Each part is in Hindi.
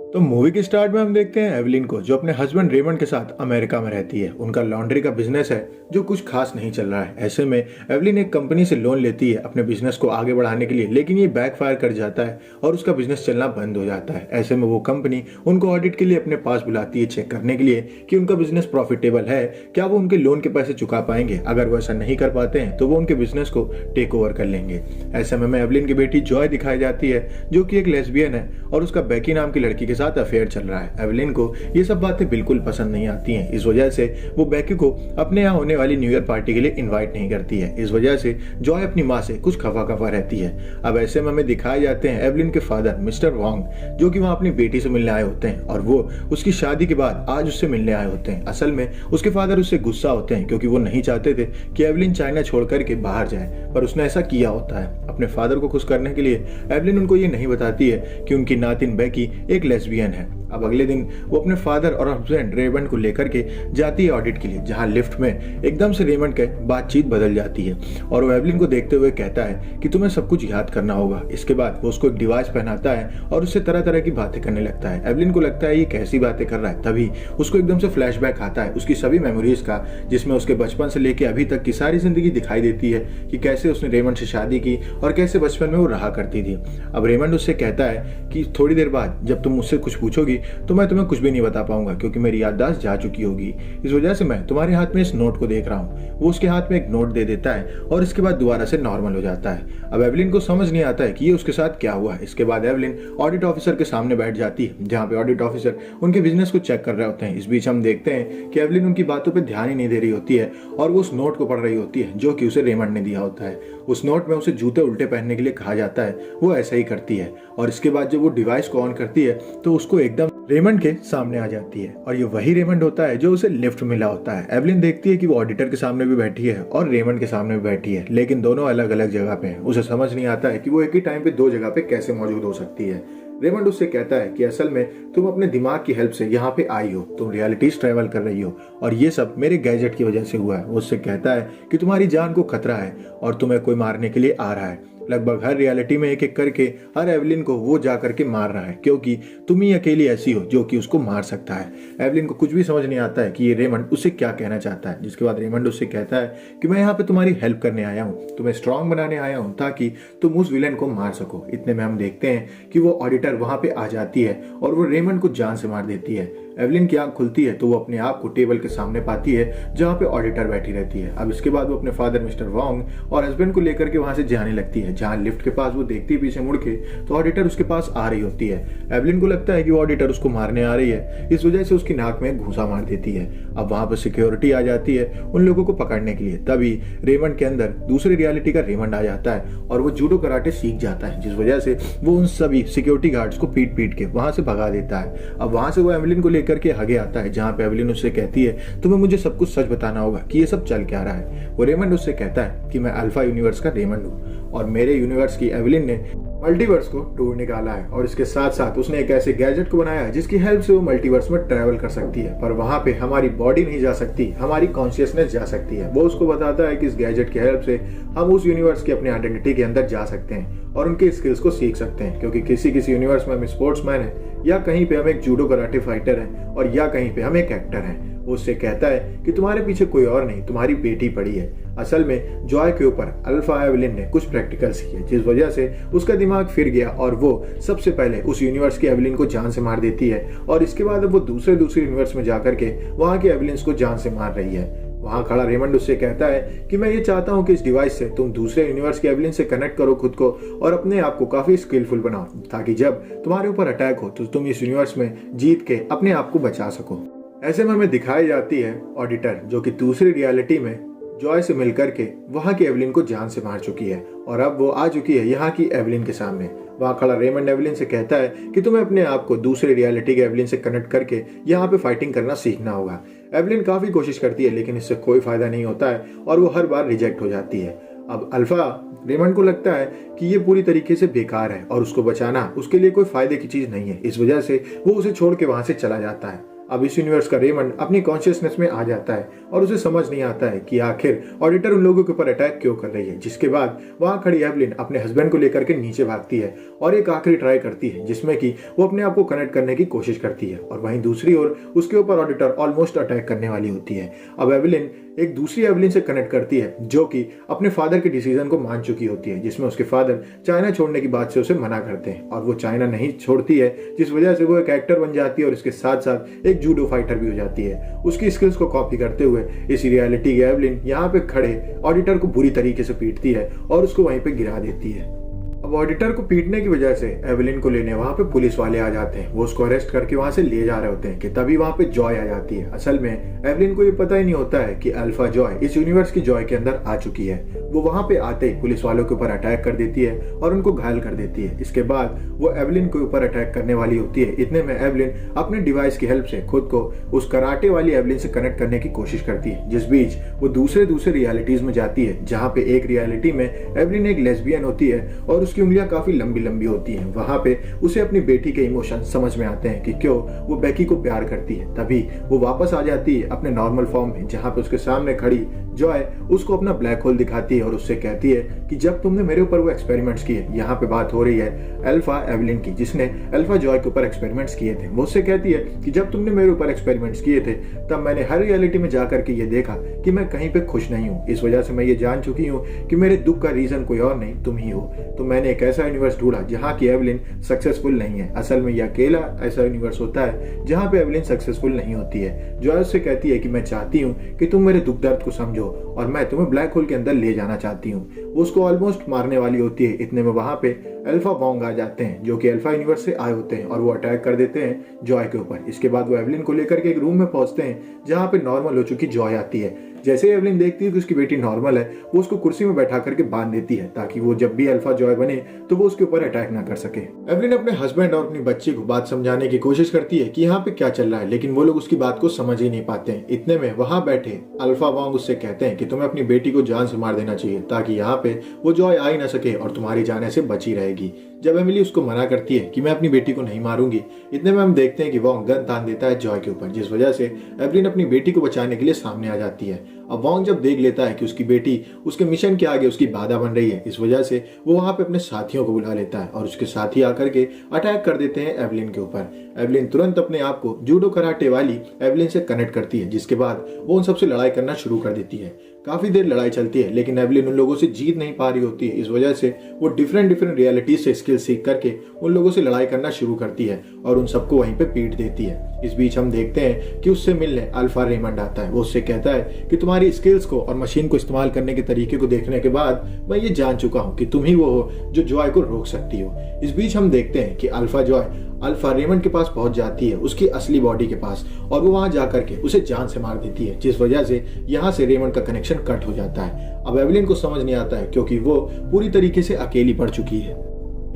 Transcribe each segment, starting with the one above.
तो मूवी के स्टार्ट में हम देखते हैं एवलिन को, जो अपने हस्बैंड रेमंड के साथ अमेरिका में रहती है। उनका लॉन्ड्री का बिजनेस है जो कुछ खास नहीं चल रहा है। ऐसे में एवलिन एक कंपनी से लोन लेती है अपने बिजनेस को आगे बढ़ाने के लिए, लेकिन ये बैकफायर कर जाता है और उसका बिजनेस चलना बंद हो जाता है। ऐसे में वो कंपनी उनको ऑडिट के लिए अपने पास बुलाती है, चेक करने के लिए कि उनका बिजनेस प्रॉफिटेबल है, क्या वो उनके लोन के पैसे चुका पाएंगे। अगर वो ऐसा नहीं कर पाते हैं तो वो उनके बिजनेस को टेक ओवर कर लेंगे। ऐसे में एवलिन की बेटी जॉय दिखाई जाती है, जो कि एक लेस्बियन है और उसका बेकी नाम की लड़की के साथ अफेयर चल रहा है। एवलिन को ये सब बातें बिल्कुल पसंद नहीं आती हैं। इस वजह से वो बेकी को अपने यहाँ होने वाली न्यू ईयर पार्टी के लिए इनवाइट नहीं करती है। इस वजह से जॉय अपनी माँ से कुछ खफा खफा रहती है। अब ऐसे में हमें दिखाए जाते हैं एवलिन के फादर मिस्टर वॉन्ग, जो कि वहाँ अपनी बेटी से मिलने आए होते हैं और वो उसकी शादी के बाद आज उससे मिलने आए होते हैं। असल में उसके फादर उससे गुस्सा होते हैं क्योंकि वो नहीं चाहते थे कि एवलिन चाइना छोड़ करके बाहर जाए, पर उसने ऐसा किया होता है। अपने फादर को खुश करने के लिए एवलिन उनको ये नहीं बताती है कि उनकी नातिन बेकी एक लेस्बियन है। अब अगले दिन वो अपने फादर और हस्बैंड रेमंड को लेकर के जाती है ऑडिट के लिए, जहां लिफ्ट में एकदम से रेमंड के बातचीत बदल जाती है और वो एवलिन को देखते हुए कहता है कि तुम्हें सब कुछ याद करना होगा। इसके बाद वो उसको एक डिवाइस पहनाता है और उससे तरह तरह की बातें करने लगता है। एवलिन को लगता है ये कैसी बातें कर रहा है, तभी उसको एकदम से फ्लैशबैक आता है उसकी सभी मेमोरीज का, जिसमें उसके बचपन से लेकर अभी तक की सारी जिंदगी दिखाई देती है कि कैसे उसने रेमंड से शादी की और कैसे बचपन में वो रहा करती थी। अब रेमंड उससे कहता है कि थोड़ी देर बाद जब तुम मुझसे कुछ पूछोगी तो मैं तुम्हें कुछ भी नहीं बता पाऊंगा, क्योंकि मेरी याददाश्त जा चुकी होगी। इस वजह से मैं तुम्हारे हाथ में इस नोट को देख रहा हूँ। वो उसके हाथ में एक नोट दे देता है और इसके बाद दोबारा से नॉर्मल हो जाता है। अब एवलिन को समझ नहीं आता है कि ये उसके साथ क्या हुआ है। इसके बाद एवलिन ऑडिट ऑफिसर के सामने बैठ जाती है, जहाँ पे ऑडिट ऑफिसर उनके बिजनेस को चेक कर रहे होते हैं। इस बीच हम देखते हैं कि एवलिन उनकी बातों पर ध्यान ही नहीं दे रही होती है और वो उस नोट को पढ़ रही होती है जो कि उसे रेमंड ने दिया होता है। उस नोट में उसे जूते उल्टे पहनने के लिए कहा जाता है, वो ऐसा ही करती है और इसके बाद जब वो डिवाइस को ऑन करती है तो उसको एकदम रेमंड के सामने आ जाती है और ये वही रेमंड होता है जो उसे लिफ्ट मिला होता है। एवलिन देखती है कि वो ऑडिटर के सामने भी बैठी है और रेमंड के सामने भी बैठी है, लेकिन दोनों अलग अलग जगह पे हैं। उसे समझ नहीं आता है कि वो एक ही टाइम पे दो जगह पे कैसे मौजूद हो सकती है। रेमंड उससे कहता है कि असल में तुम अपने दिमाग की हेल्प से यहाँ पे आई हो, तुम रियलिटीज ट्रेवल कर रही हो और ये सब मेरे गैजेट की वजह से हुआ है। वो उससे कहता है कि तुम्हारी जान को खतरा है और तुम्हें कोई मारने के लिए आ रहा है। लगभग हर रियलिटी में एक एक करके हर एवलिन को वो जा करके मार रहा है, क्योंकि तुम ही अकेली ऐसी हो जो कि उसको मार सकता है। एवलिन को कुछ भी समझ नहीं आता है कि ये रेमंड उससे क्या कहना चाहता है। जिसके बाद रेमंड उससे कहता है कि मैं यहाँ पे तुम्हारी हेल्प करने आया हूँ, तुम्हें स्ट्रांग बनाने आया हूँ ताकि तुम उस विलेन को मार सको। इतने में हम देखते हैं कि वो ऑडिटर वहां पे आ जाती है और वो रेमंड को जान से मार देती है। एवलिन की आंख खुलती है तो वो अपने आप को टेबल के सामने पाती है जहाँ पे ऑडिटर बैठी रहती है। अब इसके बाद वो अपने फादर मिस्टर वॉन्ग और हस्बैंड को लेकर के वहां से जाने लगती है, जहाँ लिफ्ट के पास वो देखती है पीछे मुड़ के तो ऑडिटर उसके पास आ रही होती है। एवलिन को लगता है कि वो ऑडिटर उसको मारने आ रही है, इस वजह से उसकी नाक में घूंसा मार देती है। अब वहां पर सिक्योरिटी आ जाती है उन लोगों को पकड़ने के लिए। तभी रेमंड के अंदर दूसरी रियलिटी का रेमंड आ जाता है और वो जूडो कराटे सीख जाता है, जिस वजह से वो उन सभी सिक्योरिटी गार्ड्स को पीट पीट के वहां से भगा देता है। अब वहां से वो एवलिन को लेकर के आगे आता है, जहां पे एवलिन उससे कहती है तुम्हें मुझे सब कुछ सच बताना होगा कि ये सब चल क्या रहा है। वो रेमंड उससे कहता है कि मैं अल्फा यूनिवर्स का रेमंड हूँ और मेरे यूनिवर्स की एवलिन ने मल्टीवर्स को ढूंढ निकाला है और इसके साथ साथ उसने एक ऐसे गैजेट को बनाया है जिसकी हेल्प से वो मल्टीवर्स में ट्रैवल कर सकती है, पर वहां पे हमारी बॉडी नहीं जा सकती, हमारी कॉन्शियसनेस जा सकती है। वो उसको बताता है कि इस गैजेट की हेल्प से हम उस यूनिवर्स की अपनी आइडेंटिटी के अंदर जा सकते हैं और उनके स्किल्स को सीख सकते हैं, क्योंकि किसी किसी यूनिवर्स में हम स्पोर्ट्समैन है, या कहीं पे हम एक जूडो कराटे फाइटर हैं और या कहीं पे हम एक एक्टर हैं। वो उससे कहता है कि तुम्हारे पीछे कोई और नहीं, तुम्हारी बेटी पड़ी है। असल में जॉय के ऊपर अल्फा एवलिन ने कुछ प्रैक्टिकल्स किए, जिस वजह से उसका दिमाग फिर गया और वो सबसे पहले उस यूनिवर्स की एवलिन को जान से मार देती है और इसके बाद अब वो दूसरे यूनिवर्स में जाकर के वहां के एवलिन्स को जान से मार रही है। वहां खड़ा रेमंड उससे कहता है कि मैं ये चाहता हूं कि इस डिवाइस से तुम दूसरे यूनिवर्स के एवलिन से कनेक्ट करो खुद को और अपने आप को काफी स्किलफुल बनाओ, ताकि जब तुम्हारे ऊपर अटैक हो तो तुम इस यूनिवर्स में जीत के अपने आप को बचा सको। ऐसे में हमें दिखाई जाती है ऑडिटर, जो कि दूसरी रियलिटी में जॉय से मिलकर के वहां की एवलिन को जान से मार चुकी है और अब वो आ चुकी है यहाँ की एवलिन के सामने। वहां खड़ा रेमंड एवलिन से कहता है कि तुम्हें अपने आप को दूसरे रियलिटी के एवलिन से कनेक्ट करके यहाँ पे फाइटिंग करना सीखना होगा। एवलिन काफी कोशिश करती है लेकिन इससे कोई फायदा नहीं होता है और वो हर बार रिजेक्ट हो जाती है। अब अल्फा रेमंड को लगता है कि ये पूरी तरीके से बेकार है और उसको बचाना उसके लिए कोई फायदे की चीज नहीं है, इस वजह से वो उसे छोड़ के वहां से चला जाता है। अब इस यूनिवर्स का रेमंड अपनी कॉन्शियसनेस में आ जाता है और उसे समझ नहीं आता है कि आखिर ऑडिटर उन लोगों के ऊपर अटैक क्यों कर रही है। जिसके बाद वहां खड़ी एवलिन अपने हस्बैंड को लेकर के नीचे भागती है और एक आखिरी ट्राई करती है जिसमें कि वो अपने आप को कनेक्ट करने की कोशिश करती है, और वहीं दूसरी ओर उसके ऊपर ऑडिटर ऑलमोस्ट अटैक करने वाली होती है। अब एवलिन एक दूसरी एवलिन से कनेक्ट करती है जो कि अपने फादर के डिसीजन को मान चुकी होती है, जिसमें उसके फादर चाइना छोड़ने की बात से उसे मना करते हैं और वो चाइना नहीं छोड़ती है, जिस वजह से वो एक एक्टर बन जाती है और इसके साथ साथ एक जूडो फाइटर भी हो जाती है। उसकी स्किल्स को कॉपी करते हुए इस रियलिटी की एवलिन यहाँ पे खड़े ऑडिटर को बुरी तरीके से पीटती है और उसको वहीं पे गिरा देती है। अब ऑडिटर को पीटने की वजह से एवलिन को लेने वहां पे पुलिस वाले आ जाते हैं। वो उसको अरेस्ट करके वहां से ले जा रहे होते हैं कि तभी वहां पे जॉय आ जाती है। असल में एवलिन को ये पता ही नहीं होता है कि अल्फा जॉय इस यूनिवर्स की जॉय के अंदर आ चुकी है। वो वहां पे आते ही पुलिस वालों के ऊपर अटैक कर देती है और उनको घायल कर देती है। इसके बाद वो एवलिन के ऊपर अटैक करने वाली होती है। इतने में एवलिन अपने डिवाइस की हेल्प से खुद को उस कराटे वाली एवलिन से कनेक्ट करने की कोशिश करती है, जिस बीच वो दूसरे रियलिटीज में जाती है, जहाँ पे एक रियलिटी में एवलिन एक लेस्बियन होती है और उसकी उंगलियां काफी लंबी लंबी होती हैं। वहां पे उसे अपनी बेटी के इमोशन समझ में आते हैं कि क्यों वो बेकी को प्यार करती है। तभी वो वापस आ जाती है अपने नॉर्मल फॉर्म में, जहां पे उसके सामने खड़ी जॉय उसको अपना ब्लैक होल दिखाती है और उससे कहती है कि जब तुमने मेरे ऊपर वो एक्सपेरिमेंट्स किए, यहाँ पे बात हो रही है अल्फा एवलिन की जिसने अल्फा जॉय के ऊपर एक्सपेरिमेंट्स किए थे। वो उससे कहती है कि जब तुमने मेरे ऊपर एक्सपेरिमेंट्स किए थे तब मैंने हर रियलिटी में जाकर के ये देखा कि मैं कहीं पे खुश नहीं हूँ। इस वजह से मैं ये जान चुकी हूँ कि मेरे दुख का रीजन कोई और नहीं तुम ही हो। तो मैंने एक ऐसा यूनिवर्स ढूंढा जहाँ की एवलिन सक्सेसफुल नहीं है। असल में यह अकेला ऐसा यूनिवर्स होता है जहाँ पे एवलिन सक्सेसफुल नहीं होती है। जॉय उससे कहती है कि मैं चाहती हूँ कि तुम मेरे दुख दर्द को समझो और मैं तुम्हें ब्लैक होल के अंदर ले जाना चाहती हूँ। वो उसको ऑलमोस्ट मारने वाली होती है। इतने में वहां पे अल्फा वोंग आ जाते हैं जो कि अल्फा यूनिवर्स से आए होते हैं और वो अटैक कर देते हैं जॉय के ऊपर। इसके बाद वो एवलिन को लेकर के एक रूम में पहुंचते हैं जहां पे नॉर्मल हो चुकी जॉय आती है। जैसे ही एवलिन देखती है कि उसकी बेटी नॉर्मल है, वो उसको कुर्सी में बैठा करके बांध देती है ताकि वो जब भी अल्फा जॉय बने तो वो उसके ऊपर अटैक ना कर सके। एवलिन अपने हस्बैंड और अपनी बच्ची को बात समझाने की कोशिश करती है कि यहाँ पे क्या चल रहा है, लेकिन वो लोग उसकी बात को समझ ही नहीं पाते हैं। इतने में वहां बैठे अल्फा वोंग उससे कहते हैं कि तुम्हें अपनी बेटी को जान से मार देना चाहिए ताकि यहाँ पे वो जॉय आ ही ना सके और तुम्हारी जान ऐसे बची रहेगी। जब एमिली उसको मना करती है कि मैं अपनी बेटी को नहीं मारूंगी, इतने में हम देखते हैं कि वोंग गन तान देता है जॉय के ऊपर, जिस वजह से एवलिन अपनी बेटी को बचाने के लिए सामने आ जाती है। अब वोंग जब देख लेता है कि उसकी बेटी उसके मिशन के आगे उसकी बाधा बन रही है, इस वजह से वो वहां पे अपने साथियों को बुला लेता है और उसके साथी आकर के अटैक कर देते हैं एवलिन के ऊपर। एवलिन तुरंत अपने आप को जूडो कराटे वाली एवलिन से कनेक्ट करती है, जिसके बाद वो उन सबसे लड़ाई करना शुरू कर देती है। काफी देर लड़ाई चलती है लेकिन एवलिन उन लोगों से जीत नहीं पा रही होती है। इस वजह से वो डिफरेंट रियलिटीज से स्किल सीख करके उन लोगों से लड़ाई करना शुरू करती है और उन सबको वहीं पे पीट देती है। इस बीच हम देखते हैं कि उससे मिलने अल्फा रेमंड आता है। वो उससे कहता है कि तुम्हारी स्किल्स को और मशीन को इस्तेमाल करने के तरीके को देखने के बाद मैं ये जान चुका हूँ कि तुम ही वो हो जो जॉय को रोक सकती हो। इस बीच हम देखते हैं कि अल्फा जॉय अल्फा रेमंड के पास पहुंच जाती है, उसकी असली बॉडी के पास, और वो वहां जाकर के उसे जान से मार देती है, जिस वजह से यहाँ से रेमंड का कनेक्शन कट हो जाता है। अब एवलिन को समझ नहीं आता है क्योंकि वो पूरी तरीके से अकेली पड़ चुकी है।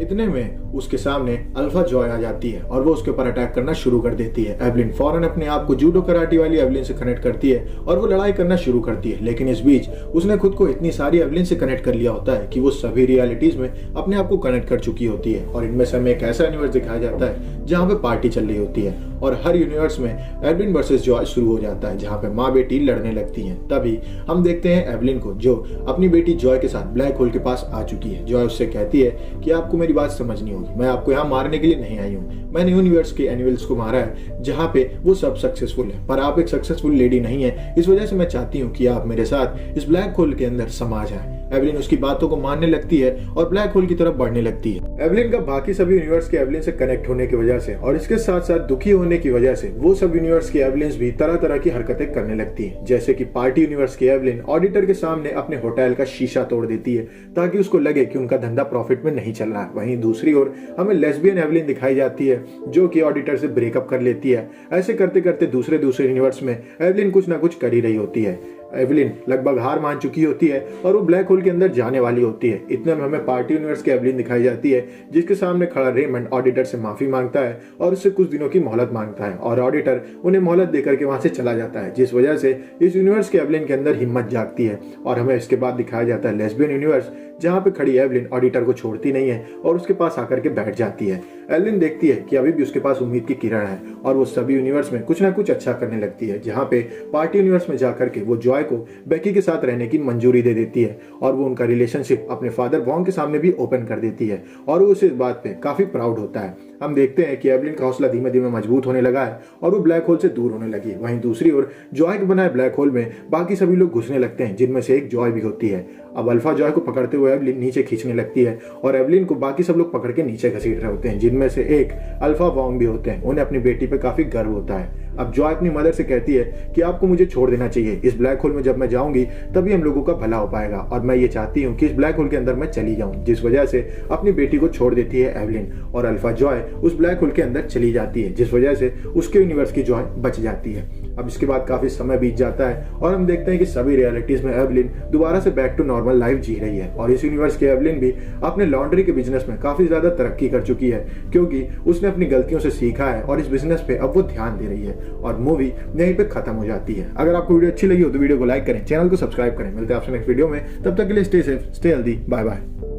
इतने में उसके सामने अल्फा जॉय आ जाती है और वो उसके ऊपर अटैक करना शुरू कर देती है। एवलिन फौरन अपने आप को जूडो कराटे वाली एवलिन से कनेक्ट करती है और वो लड़ाई करना शुरू करती है, लेकिन इस बीच उसने खुद को इतनी सारी एवलिन से कनेक्ट कर लिया होता है कि वो सभी रियलिटीज में अपने आप को कनेक्ट कर चुकी होती है। और इनमें से हमें एक ऐसा यूनिवर्स दिखाया जाता है जहाँ पे पार्टी चल रही होती है और हर यूनिवर्स में एवलिन वर्सेस जॉय शुरू हो जाता है, जहाँ पे माँ बेटी लड़ने लगती हैं। तभी हम देखते हैं एवलिन को जो अपनी बेटी जॉय के साथ ब्लैक होल के पास आ चुकी है। जॉय उससे कहती है कि आपको मेरी बात समझनी होगी, मैं आपको यहाँ मारने के लिए नहीं आई हूँ। मैंने यूनिवर्स के एनिमल्स को मारा है जहाँ पे वो सब सक्सेसफुल है, पर आप एक सक्सेसफुल लेडी नहीं है। इस वजह से मैं चाहती हूँ कि आप मेरे साथ इस ब्लैक होल के अंदर समा जाए। एवलिन उसकी बातों को मानने लगती है और ब्लैक होल की तरफ बढ़ने लगती है। एवलिन का बाकी सभी यूनिवर्स के एवलिन से कनेक्ट होने की वजह से और इसके साथ साथ दुखी होने की वजह से वो सब यूनिवर्स की एवलिन्स भी तरह तरह की हरकतें करने लगती है। जैसे कि पार्टी यूनिवर्स की एवलिन ऑडिटर के सामने अपने होटल का शीशा तोड़ देती है ताकि उसको लगे कि उनका धंधा प्रॉफिट में नहीं चल रहा है। वहीं दूसरी ओर हमें लेस्बियन एवलिन दिखाई जाती है जो कि ऑडिटर से ब्रेकअप कर लेती है। ऐसे करते करते दूसरे यूनिवर्स में एवलिन कुछ ना कुछ कर ही रही होती है। एवलिन लगभग हार मान चुकी होती है और वो ब्लैक होल के अंदर जाने वाली होती है। इतने में हमें पार्टी यूनिवर्स की एवलिन दिखाई जाती है जिसके सामने खड़ा रेमंड ऑडिटर से माफी मांगता है और उससे कुछ दिनों की मोहलत मांगता है और ऑडिटर उन्हें मोहलत देकर के वहां से चला जाता है, जिस वजह से इस यूनिवर्स के एवलिन के अंदर हिम्मत जागती है। और हमें इसके बाद दिखाया जाता है लेस्बियन यूनिवर्स जहाँ पे खड़ी एवलिन ऑडिटर को छोड़ती नहीं है और उसके पास आकर के बैठ जाती है। एवलिन देखती है कि अभी भी उसके पास उम्मीद की किरण है और वो सभी यूनिवर्स में कुछ ना कुछ अच्छा करने लगती है, जहाँ पे पार्टी यूनिवर्स में जाकर के वो जॉय को बेकी के साथ रहने की मंजूरी दे देती है और वो उनका रिलेशनशिप अपने फादर वॉन्ग के सामने भी ओपन कर देती है और वो उस बात पे काफी प्राउड होता है। हम देखते हैं कि एवलिन का हौसला धीमे धीमे मजबूत होने लगा है और वो ब्लैक होल से दूर होने लगी। वहीं दूसरी ओर जॉय के बनाए ब्लैक होल में बाकी सभी लोग घुसने लगते हैं, जिनमें से एक जॉय भी होती है। अब अल्फा जॉय को पकड़ते हुए एवलिन नीचे खींचने लगती है और एवलिन को बाकी सब लोग पकड़ के नीचे घसीट रहे होते हैं, जिनमें से एक अल्फा वॉन्ग भी होते हैं। उन्हें अपनी बेटी पे काफी गर्व होता है। अब जॉय अपनी मदर से कहती है कि आपको मुझे छोड़ देना चाहिए, इस ब्लैक होल में जब मैं जाऊंगी तभी हम लोगों का भला हो पाएगा और मैं ये चाहती हूँ कि इस ब्लैक होल के अंदर मैं चली जाऊं, जिस वजह से अपनी बेटी को छोड़ देती है एवलिन और अल्फा जॉय उस ब्लैक होल के अंदर चली जाती है, जिस वजह से उसके यूनिवर्स की जॉय बच जाती है। अब इसके बाद काफी समय बीत जाता है और हम देखते हैं कि सभी रियलिटीज में एवलिन दोबारा से बैक टू नॉर्मल लाइफ जी रही है और इस यूनिवर्स की एवलिन भी अपने लॉन्ड्री के बिजनेस में काफी ज्यादा तरक्की कर चुकी है, क्योंकि उसने अपनी गलतियों से सीखा है और इस बिजनेस पे अब वो ध्यान दे रही है और मूवी यहीं पे खत्म हो जाती है। अगर आपको वीडियो अच्छी लगी हो तो वीडियो को लाइक करें, चैनल को सब्सक्राइब करें। मिलते हैं आपसे नेक्स्ट वीडियो में, तब तक के लिए stay safe, stay healthy, bye bye.